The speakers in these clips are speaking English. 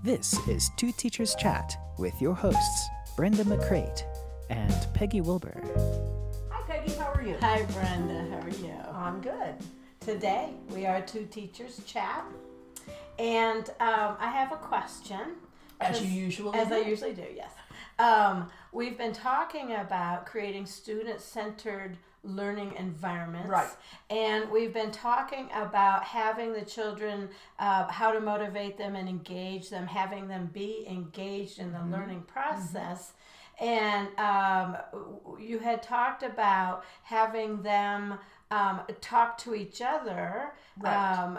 This is 2TeachersChat with your hosts, Brenda McCrate and Peggy Wilbur. Hi Peggy, how are you? Hi Brenda, how are you? I'm good. Today we are 2TeachersChat, and I have a question. As you usually As do. I usually do, yes. We've been talking about creating student-centered learning environments. Right. And we've been talking about having the children, how to motivate them and engage them, having them be engaged in the learning process. And you had talked about having them talk to each other. Right.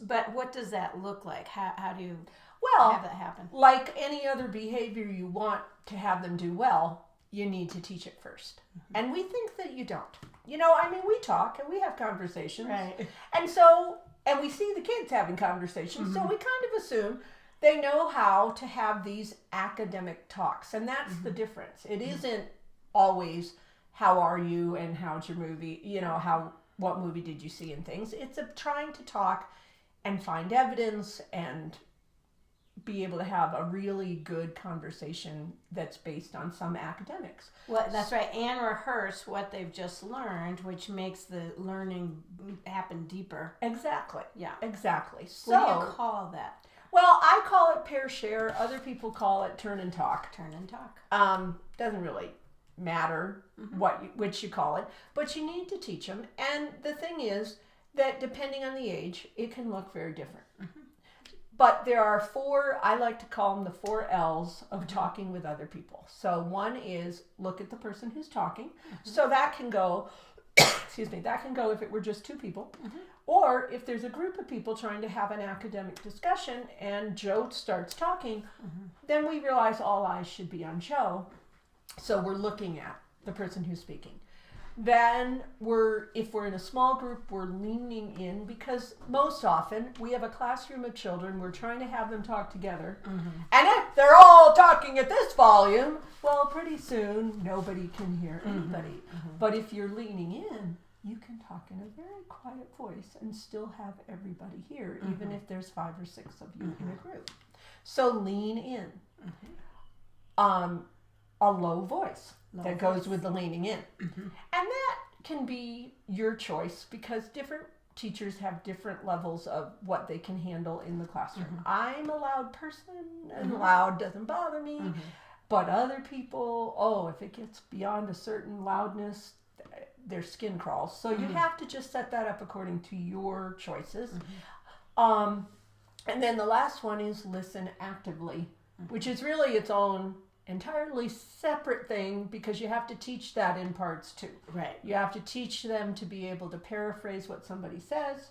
But what does that look like? How do you Well, have that happen? like any other behavior you want to have them do well, you need to teach it first. And we think that you don't. You know, I mean, we talk and we have conversations. Right. And we see the kids having conversations, so we kind of assume they know how to have these academic talks. And that's the difference. It isn't always, how are you and how's your movie, you know, what movie did you see and things. It's trying to talk and find evidence and be able to have a really good conversation that's based on some academics. Well, that's right, and rehearse what they've just learned, which makes the learning happen deeper. Exactly. Yeah. Exactly. So, What do you call that? well, I call it pair share. Other people call it turn and talk. Turn and talk. Doesn't really matter which you call it, but you need to teach them. And the thing is that depending on the age, it can look very different. But there are I like to call them the 4 L's of talking with other people. So one is look at the person who's talking. So that can go, that can go if it were just 2 people. Or if there's a group of people trying to have an academic discussion and Joe starts talking, then we realize all eyes should be on Joe. So we're looking at the person who's speaking. Then if we're in a small group, we're leaning in because most often we have a classroom of children. We're trying to have them talk together. And if they're all talking at this volume, well, pretty soon nobody can hear anybody. But if you're leaning in, you can talk in a very quiet voice and still have everybody hear, even if there's 5 or 6 of you in a group. So lean in. A low voice that goes with the leaning in. And that can be your choice because different teachers have different levels of what they can handle in the classroom. I'm a loud person and loud doesn't bother me, but other people, if it gets beyond a certain loudness, their skin crawls. So you have to just set that up according to your choices. And then the last one is listen actively, which is really its own entirely separate thing because you have to teach that in parts too. Right. You have to teach them to be able to paraphrase what somebody says,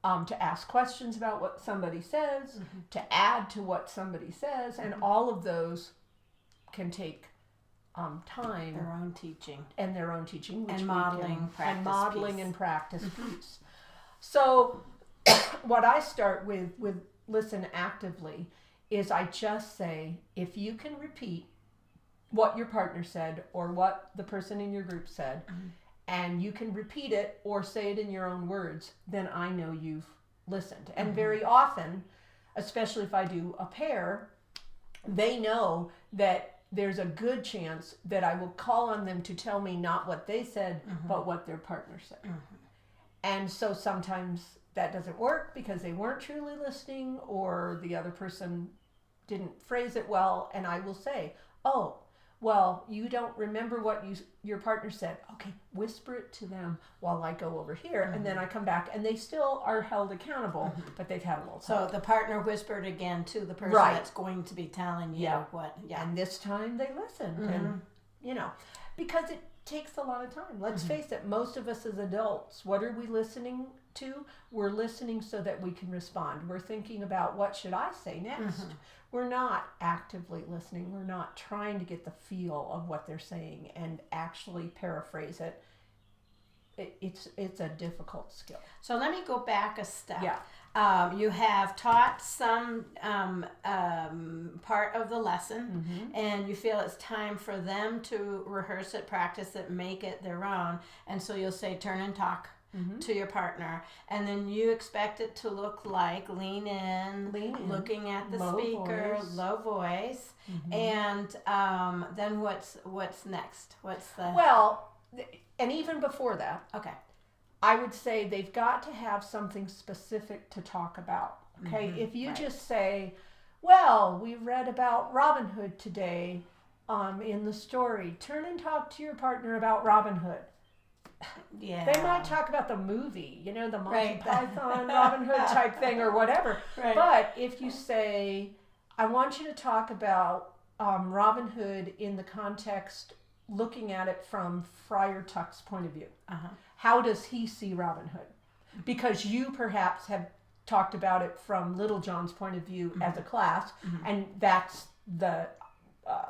to ask questions about what somebody says, to add to what somebody says, and all of those can take time. Their own teaching. And their own teaching. Which And modeling, practice And modeling piece. and practice piece. So what I start with listen actively is I just say, if you can repeat what your partner said or what the person in your group said, and you can repeat it or say it in your own words, then I know you've listened. And very often, especially if I do a pair, they know that there's a good chance that I will call on them to tell me not what they said, but what their partner said. And so sometimes that doesn't work because they weren't truly listening or the other person didn't phrase it well. And I will say, well, you don't remember what your partner said. Okay, whisper it to them while I go over here. And then I come back and they still are held accountable, but they've had a little time. So the partner whispered again to the person that's going to be telling you what. Yeah. And this time they listened. And, because it takes a lot of time. Let's face it, most of us as adults, what are we listening to? We're listening so that we can respond. We're thinking about what should I say next. We're not actively listening. We're not trying to get the feel of what they're saying and actually paraphrase it. It's a difficult skill. So let me go back a step. Yeah. You have taught some part of the lesson, and you feel it's time for them to rehearse it, practice it, make it their own. And so you'll say, turn and talk. to your partner, and then you expect it to look like lean in, looking at the low speaker, voice. low voice, and then what's next? What's the Well, and even before that, okay? I would say they've got to have something specific to talk about. Okay, if you right. just say, well, we read about Robin Hood today in the story. Turn and talk to your partner about Robin Hood. Yeah, They might talk about the movie, you know, the Monty Right. Python, Robin Hood type thing or whatever. Right. But if you say, I want you to talk about Robin Hood in the context, looking at it from Friar Tuck's point of view. How does he see Robin Hood? Because you perhaps have talked about it from Little John's point of view as a class, and that's the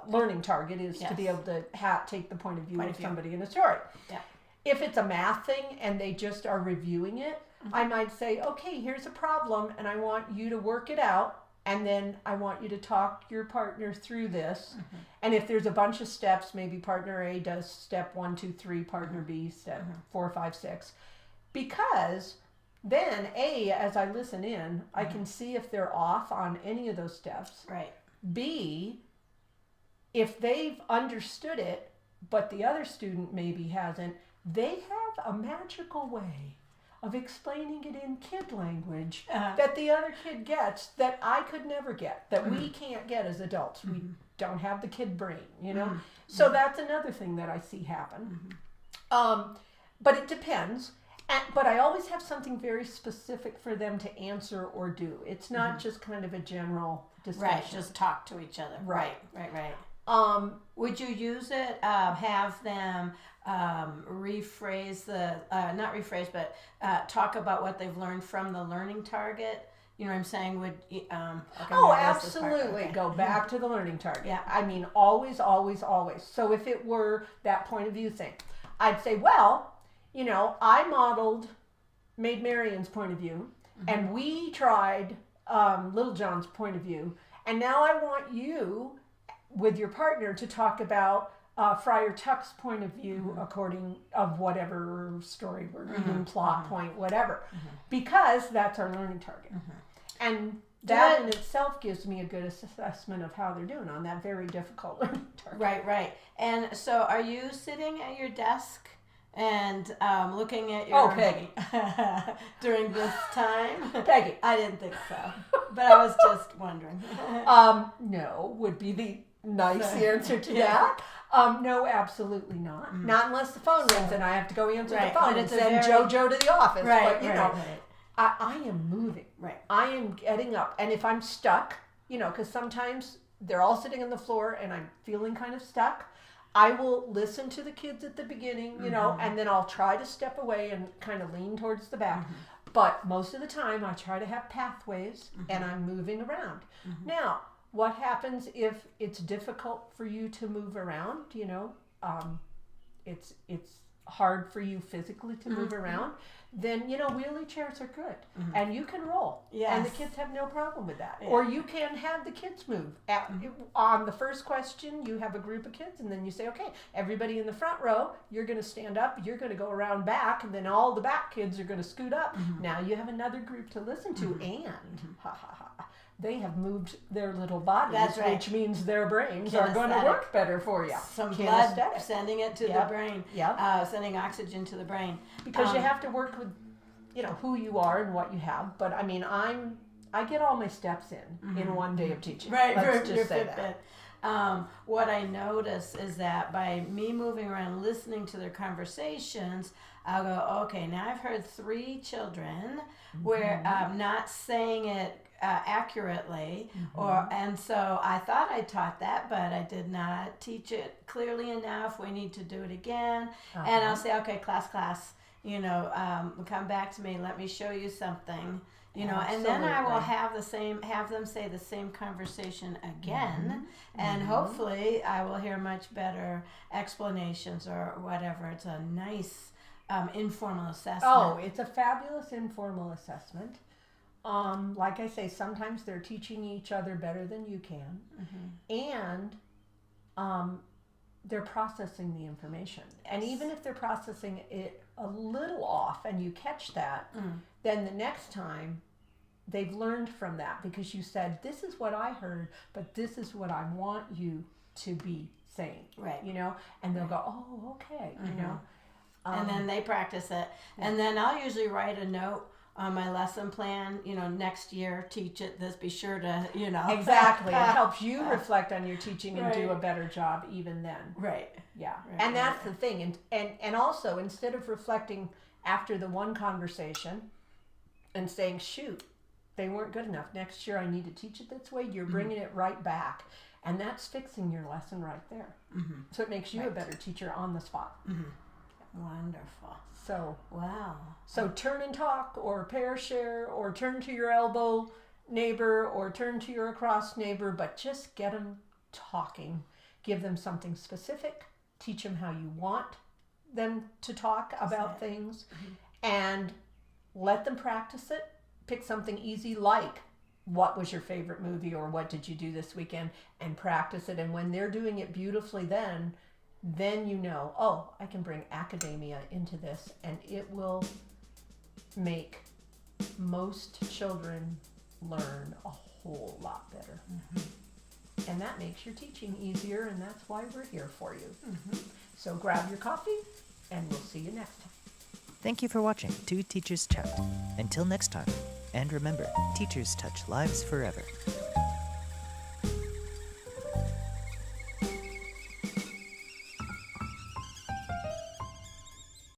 learning target is to be able to take the point of view of somebody in a story. Yeah. If it's a math thing and they just are reviewing it, I might say, okay, here's a problem and I want you to work it out, and then I want you to talk your partner through this. And if there's a bunch of steps, maybe partner A does step 1, 2, 3, partner B step 4, 5, 6. Because then A, as I listen in, I can see if they're off on any of those steps. Right. B, if they've understood it, but the other student maybe hasn't, they have a magical way of explaining it in kid language that the other kid gets that I could never get, that we can't get as adults. We don't have the kid brain, you know? So that's another thing that I see happen. But it depends. But I always have something very specific for them to answer or do. It's not just kind of a general discussion. Right, just talk to each other. Right. Would you use it, have them rephrase not rephrase, but talk about what they've learned from the learning target? You know what I'm saying? Absolutely. Okay. Go back to the learning target. Yeah. I mean, always, always, always. So if it were that point of view thing, I'd say, well, you know, I modeled Maid Marian's point of view, and we tried Little John's point of view, and now I want you, with your partner, to talk about Friar Tuck's point of view according of whatever story we're reading, plot point, whatever, because that's our learning target. And that in itself gives me a good assessment of how they're doing on that very difficult learning target. Right. And so are you sitting at your desk and looking at your... Oh, Peggy. during this time? Peggy. I didn't think so, but I was just wondering. No, would be the nice answer to that. No, absolutely not. Not unless the phone rings and I have to go answer the phone and send JoJo to the office. But, you know, I am moving. Right. I am getting up. And if I'm stuck, you know, because sometimes they're all sitting on the floor and I'm feeling kind of stuck, I will listen to the kids at the beginning, you know, and then I'll try to step away and kind of lean towards the back. But most of the time I try to have pathways and I'm moving around. Now, what happens if it's difficult for you to move around? You know, it's hard for you physically to move around. Then, you know, wheelie chairs are good, and you can roll, and the kids have no problem with that. Or you can have the kids move. On the first question, you have a group of kids, and then you say, okay, everybody in the front row, you're going to stand up, you're going to go around back, and then all the back kids are going to scoot up. Now you have another group to listen to, and they have moved their little bodies, which means their brains are going to work better for you. Some blood sending it to the brain, sending oxygen to the brain. Because you have to work with, you know, who you are and what you have. But I mean, I get all my steps in one day of teaching. Right, let's just say that. What I notice is that by me moving around, listening to their conversations, I'll go, okay, now I've heard 3 children where not saying it accurately, and so I thought I taught that, but I did not teach it clearly enough. We need to do it again. And I'll say, okay, class, you know, come back to me, let me show you something, you know, and then I will have them say the same conversation again, and hopefully I will hear much better explanations or whatever. It's a nice informal assessment. Oh, it's a fabulous informal assessment. Like I say, sometimes they're teaching each other better than you can. And they're processing the information. And even if they're processing it a little off and you catch that, then the next time they've learned from that, because you said, this is what I heard, but this is what I want you to be saying. Right. You know, and they'll go, oh, okay, you know. And then they practice it. And then I'll usually write a note on my lesson plan, you know, next year, teach it this, be sure to, you know. Exactly. It helps you reflect on your teaching and do Right. a better job even then. Right. Yeah. Right, And that's right. the thing. And also, instead of reflecting after the one conversation and saying, shoot, they weren't good enough, next year I need to teach it this way, you're bringing it right back. And that's fixing your lesson right there. So it makes you a better teacher on the spot. Wonderful. So Wow. So turn and talk, or pair share, or turn to your elbow neighbor, or turn to your across neighbor, but just get them talking. Give them something specific. Teach them how you want them to talk about things, and let them practice it. Pick something easy like, what was your favorite movie, or what did you do this weekend, and practice it. And when they're doing it beautifully, then you know, oh, I can bring academia into this, and it will make most children learn a whole lot better. And that makes your teaching easier, and that's why we're here for you. So grab your coffee, and we'll see you next time. Thank you for watching 2 Teachers Chat. Until next time, and remember, teachers touch lives forever.